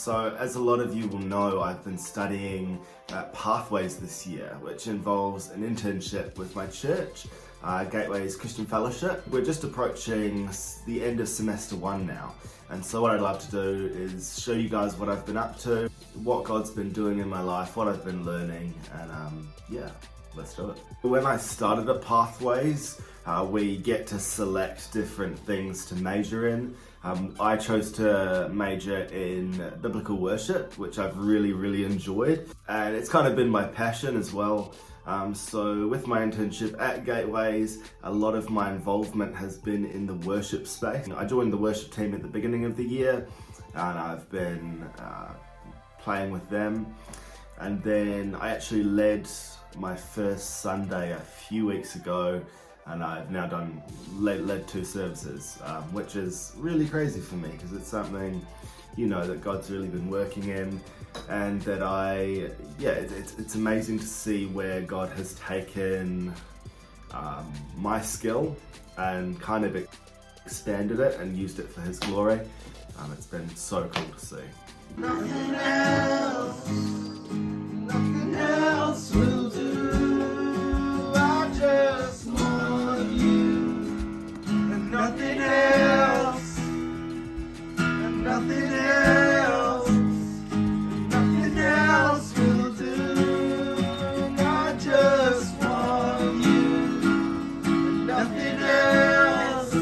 So as a lot of you will know, I've been studying Pathways this year, which involves an internship with my church, Gateway's Christian Fellowship. We're just approaching the end of semester 1 now, and so what I'd love to do is show you guys what I've been up to, what God's been doing in my life, what I've been learning, and yeah, let's do it. When I started at Pathways, we get to select different things to major in. I chose to major in biblical worship, which I've really enjoyed, and it's kind of been my passion as well. So with my internship at Gateways, a lot of my involvement has been in the worship space. I joined the worship team at the beginning of the year, and I've been playing with them, and then I actually led my first Sunday a few weeks ago, and I've now led 2 services, which is really crazy for me because it's something, you know, that God's really been working in, and that it's amazing to see where God has taken my skill and kind of expanded it and used it for His glory. It's been so cool to see. Nothing else will do. I just want you, and nothing else, and nothing else, and nothing else will do. I just want you, and nothing else,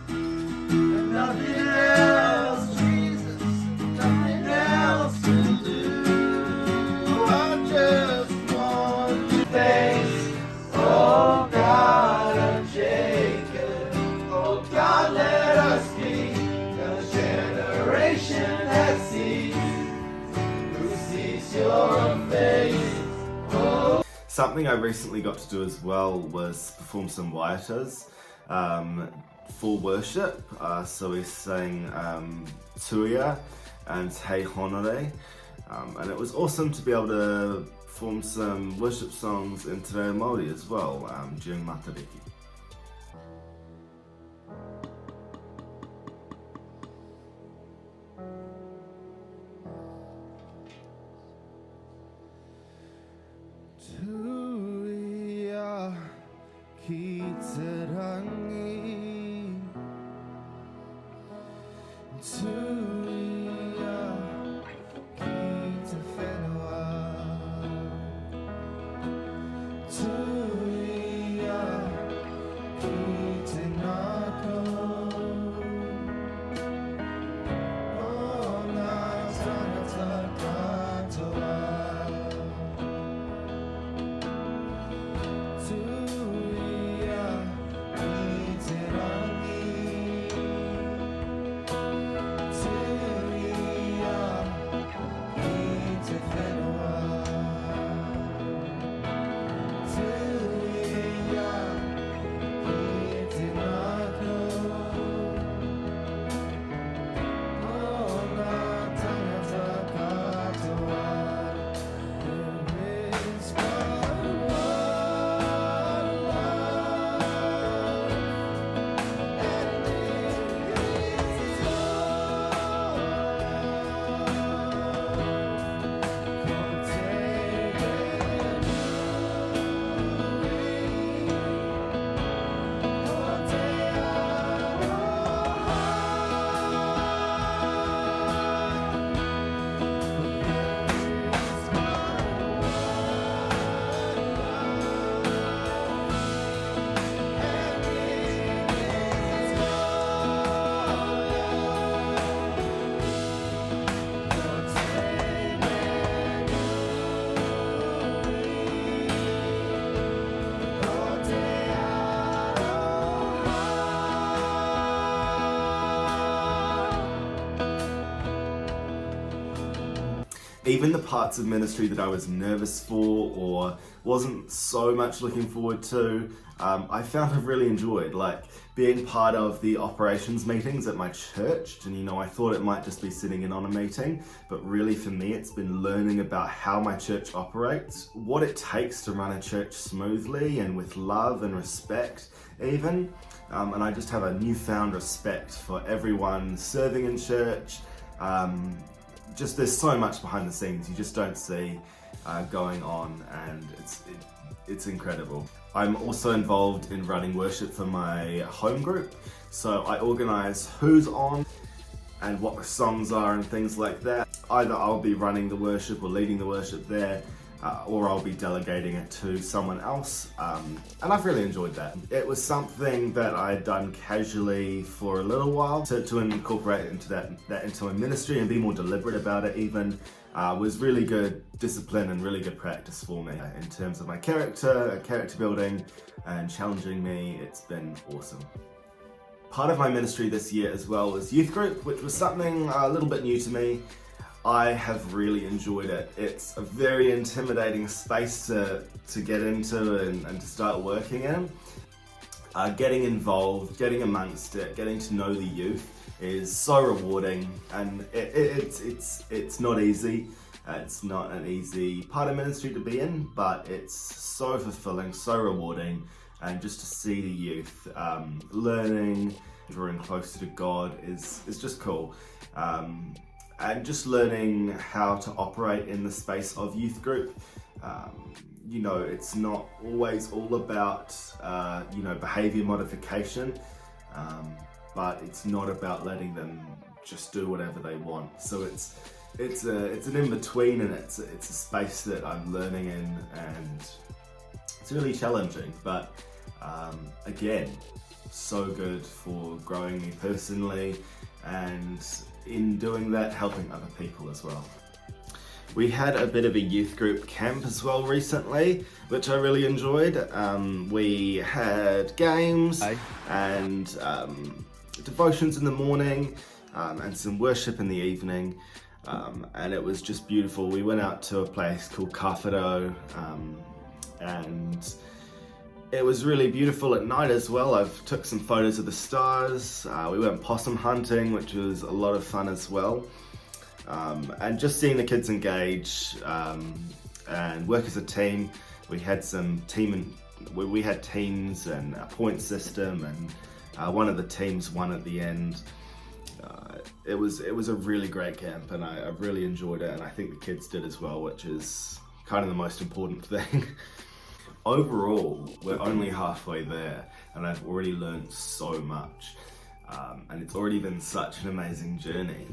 and nothing else, Jesus, nothing else will do. I just want you, face, oh God of Jacob, oh God, let us be the generation that sees, who sees your face. Oh. Something I recently got to do as well was perform some waitas for worship. So we sang Tuia and Hei Honore, and it was awesome to be able to perform some worship songs in Te Reo Māori as well during Matariki. Tuia ki te rangi, Tuia ki te whenua, Tuia ki te ngāko, o ngā tangata katoa. Even the parts of ministry that I was nervous for or wasn't so much looking forward to, I found I've really enjoyed, like being part of the operations meetings at my church. And you know, I thought it might just be sitting in on a meeting, but really for me it's been learning about how my church operates, what it takes to run a church smoothly and with love and respect even. And I just have a newfound respect for everyone serving in church, just there's so much behind the scenes you just don't see going on, and it's incredible. I'm also involved in running worship for my home group, so I organise who's on and what the songs are and things like that. Either I'll be running the worship or leading the worship there, or I'll be delegating it to someone else, and I've really enjoyed that. It was something that I'd done casually for a little while. To incorporate into that into my ministry and be more deliberate about it even was really good discipline and really good practice for me in terms of my character building and challenging me. It's been awesome. Part of my ministry this year as well was youth group, which was something a little bit new to me. I have really enjoyed it. It's a very intimidating space to get into and to start working in. Getting involved, getting amongst it, getting to know the youth is so rewarding, and it's not easy. It's not an easy part of ministry to be in, but it's so fulfilling, so rewarding, and just to see the youth learning, drawing closer to God is just cool. And just learning how to operate in the space of youth group. You know, it's not always all about, you know, behavior modification, but it's not about letting them just do whatever they want. So it's an in-between, and it's a space that I'm learning in, and it's really challenging, but again, so good for growing me personally, and in doing that, helping other people as well. We had a bit of a youth group camp as well recently, which I really enjoyed. We had games and devotions in the morning, and some worship in the evening, and it was just beautiful. We went out to a place called Kawhiro, and it was really beautiful at night as well. I've took some photos of the stars. We went possum hunting, which was a lot of fun as well. And just seeing the kids engage and work as a team. We had we had teams and a point system, and one of the teams won at the end. It was a really great camp, and I really enjoyed it, and I think the kids did as well, which is kind of the most important thing. Overall, we're only halfway there, and I've already learned so much, and it's already been such an amazing journey,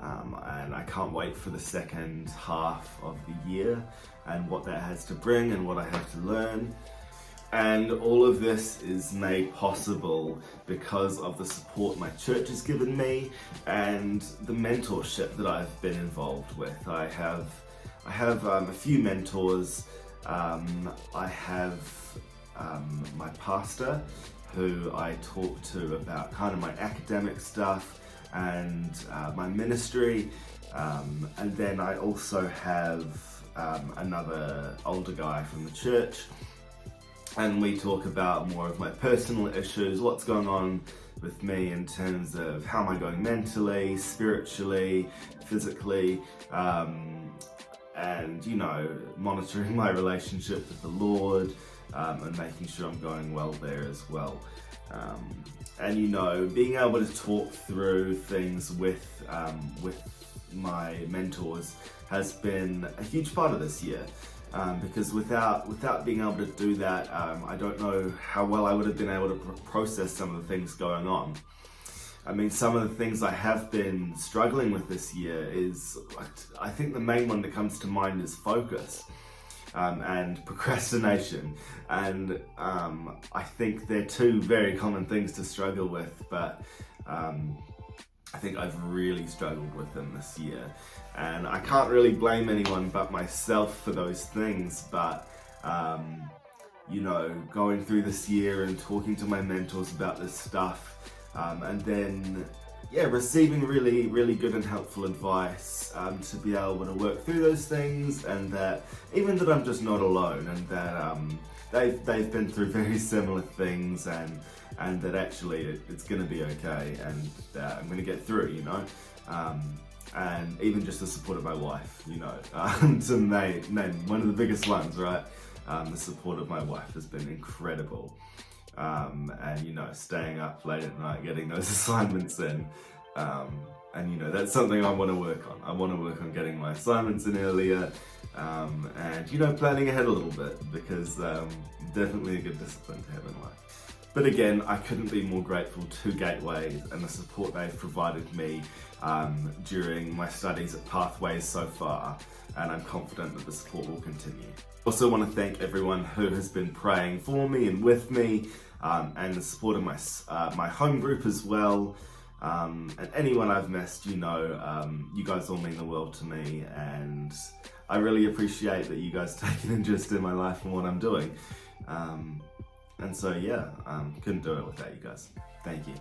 and I can't wait for the second half of the year and what that has to bring and what I have to learn. And all of this is made possible because of the support my church has given me and the mentorship that I've been involved with. I have a few mentors. I have my pastor, who I talk to about kind of my academic stuff and my ministry, and then I also have another older guy from the church, and we talk about more of my personal issues, what's going on with me in terms of how am I going mentally, spiritually, physically, and, you know, monitoring my relationship with the Lord, and making sure I'm going well there as well. And, you know, being able to talk through things with my mentors has been a huge part of this year. Because without being able to do that, I don't know how well I would have been able to process some of the things going on. I mean, some of the things I have been struggling with this year is, I think the main one that comes to mind is focus and procrastination. And I think they're two very common things to struggle with, but I think I've really struggled with them this year. And I can't really blame anyone but myself for those things, but you know, going through this year and talking to my mentors about this stuff, and then, yeah, receiving really, really good and helpful advice to be able to work through those things, and that even that I'm just not alone, and that they've been through very similar things, and that actually it's going to be okay, and that I'm going to get through, you know. And even just the support of my wife, you know, to name one of the biggest ones, right? The support of my wife has been incredible. And, you know, staying up late at night, getting those assignments in, And you know, that's something I want to work on. I want to work on getting my assignments in earlier, and you know, planning ahead a little bit, because definitely a good discipline to have in life. But again, I couldn't be more grateful to Gateway and the support they've provided me during my studies at Pathways so far, and I'm confident that the support will continue. Also want to thank everyone who has been praying for me and with me, and the support of my home group as well. And anyone I've missed, you know, you guys all mean the world to me, and I really appreciate that you guys take an interest in my life and what I'm doing. And so yeah, couldn't do it without you guys. Thank you.